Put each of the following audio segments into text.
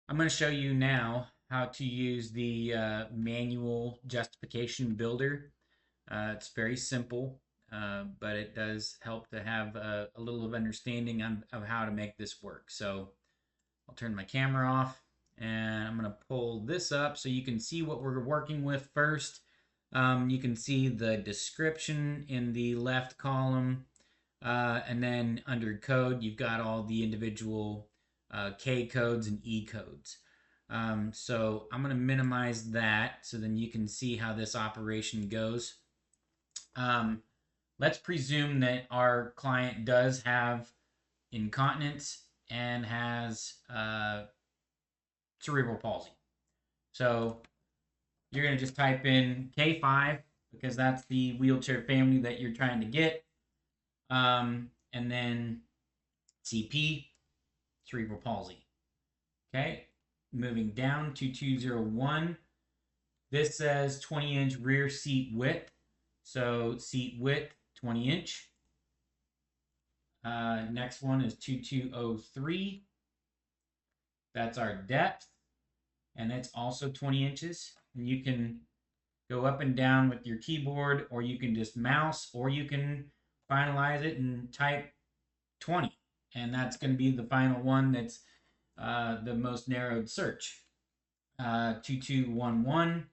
I'm going to show you now how to use the manual justification builder. It's very simple, but it does help to have a little of understanding of how to make this work. So I'll turn my camera off and I'm going to pull this up so you can see what we're working with first. You can see the description in the left column, and then under code, you've got all the individual K codes and E codes. So I'm going to minimize that so then you can see how this operation goes. Um, let's presume that our client does have incontinence and has cerebral palsy. So you're going to just type in K5 because that's the wheelchair family that you're trying to get. And then CP, cerebral palsy. Okay, moving down to 201. This says 20-inch rear seat width. So seat width, 20 inch. Next one is 2203. That's our depth. And it's also 20 inches. And you can go up and down with your keyboard, or you can just mouse, or you can finalize it and type 20. And that's going to be the final one that's the most narrowed search. 2211.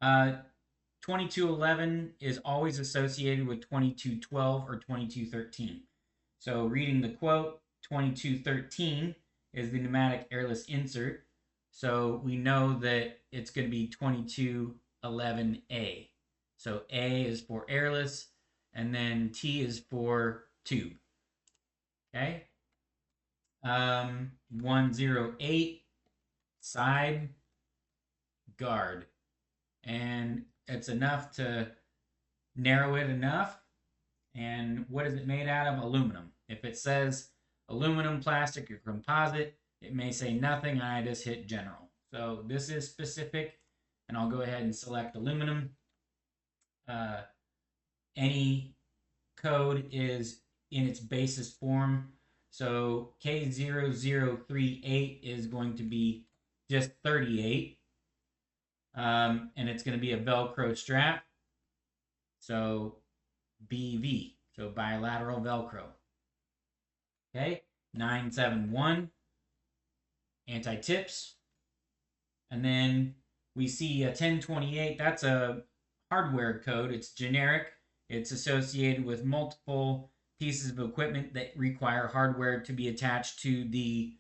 2211 is always associated with 2212 or 2213. So reading the quote, 2213 is the pneumatic airless insert. So we know that it's going to be 2211A. So A is for airless, and then T is for tube. Okay. 108, side guard. And it's enough to narrow it enough. And what is it made out of? Aluminum. If it says aluminum, plastic, or composite, it may say nothing. I just hit general. So this is specific, and I'll go ahead and select aluminum. Any code is in its basis form. So K0038 is going to be just 38. And it's going to be a Velcro strap. So BV, so bilateral Velcro. Okay, 971, anti-tips. And then we see a 1028, that's a hardware code. It's generic. It's associated with multiple pieces of equipment that require hardware to be attached to the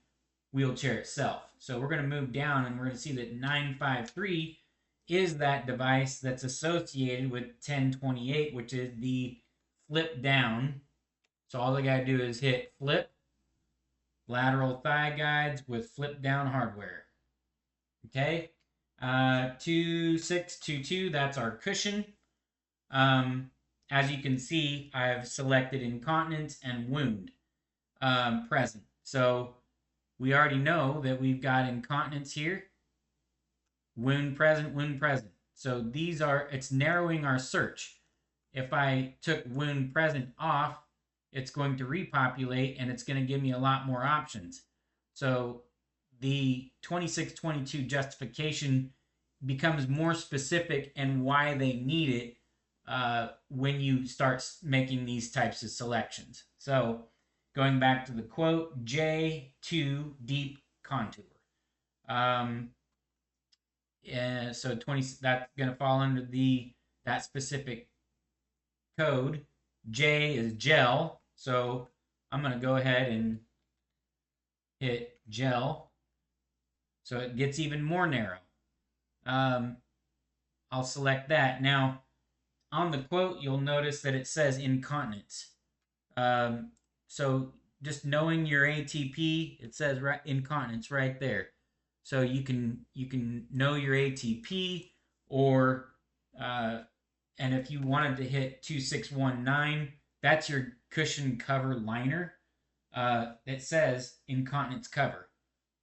wheelchair itself. So we're going to move down and we're going to see that 953 is that device that's associated with 1028, which is the flip down. So all I got to do is hit flip, lateral thigh guides with flip down hardware. Okay, 2622, that's our cushion. As you can see, I've selected incontinence and wound present. So we already know that we've got incontinence here, wound present, wound present. So these are, it's narrowing our search. If I took wound present off, it's going to repopulate and it's going to give me a lot more options. So the 2622 justification becomes more specific and why they need it when you start making these types of selections. So going back to the quote, J2 deep contour. So 20, that's going to fall under that specific code. J is gel. So I'm going to go ahead and hit gel. So it gets even more narrow. I'll select that. Now, on the quote, you'll notice that it says incontinence. So just knowing your ATP, it says incontinence right there. So you can know your ATP, or and if you wanted to hit 2619, that's your cushion cover liner. It says incontinence cover.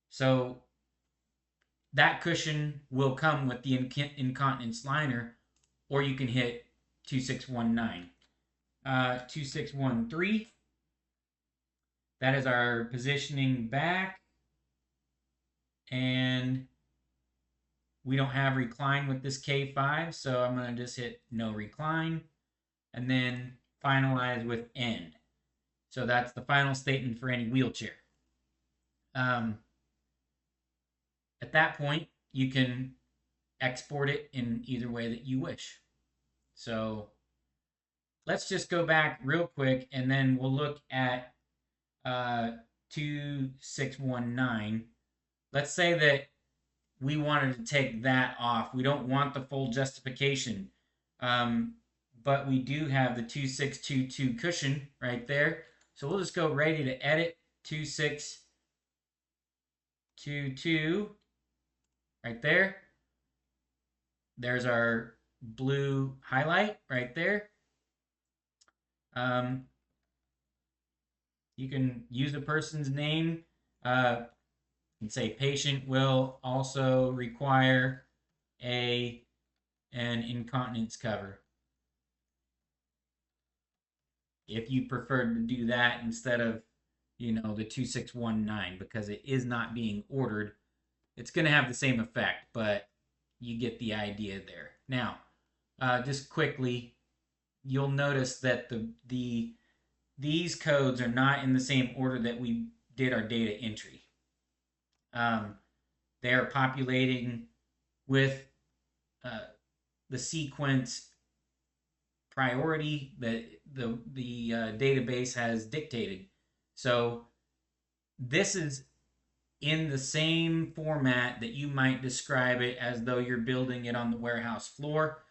So that cushion will come with the incontinence liner, or you can hit 2619. 2613, that is our positioning back. and we don't have recline with this K5, so I'm going to just hit no recline and then finalize with end. So that's the final statement for any wheelchair. Um, at that point, you can export it in either way that you wish. So let's just go back real quick and then we'll look at 2619. Let's say that we wanted to take that off. We don't want the full justification. But we do have the 2622 cushion right there. So we'll just go ready to edit 2622 right there. There's our blue highlight right there. You can use a person's name. And say patient will also require an incontinence cover. If you prefer to do that instead of, the 2619, because it is not being ordered, it's going to have the same effect, but you get the idea there. Now, just quickly, you'll notice that these codes are not in the same order that we did our data entry. They are populating with the sequence priority that the database has dictated. So this is in the same format that you might describe it as though you're building it on the warehouse floor.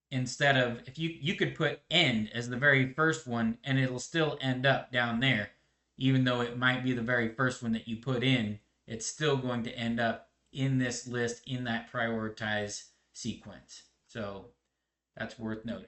Instead of, if you could put end as the very first one and it'll still end up down there, even though it might be the very first one that you put in, it's still going to end up in this list in that prioritized sequence. So that's worth noting.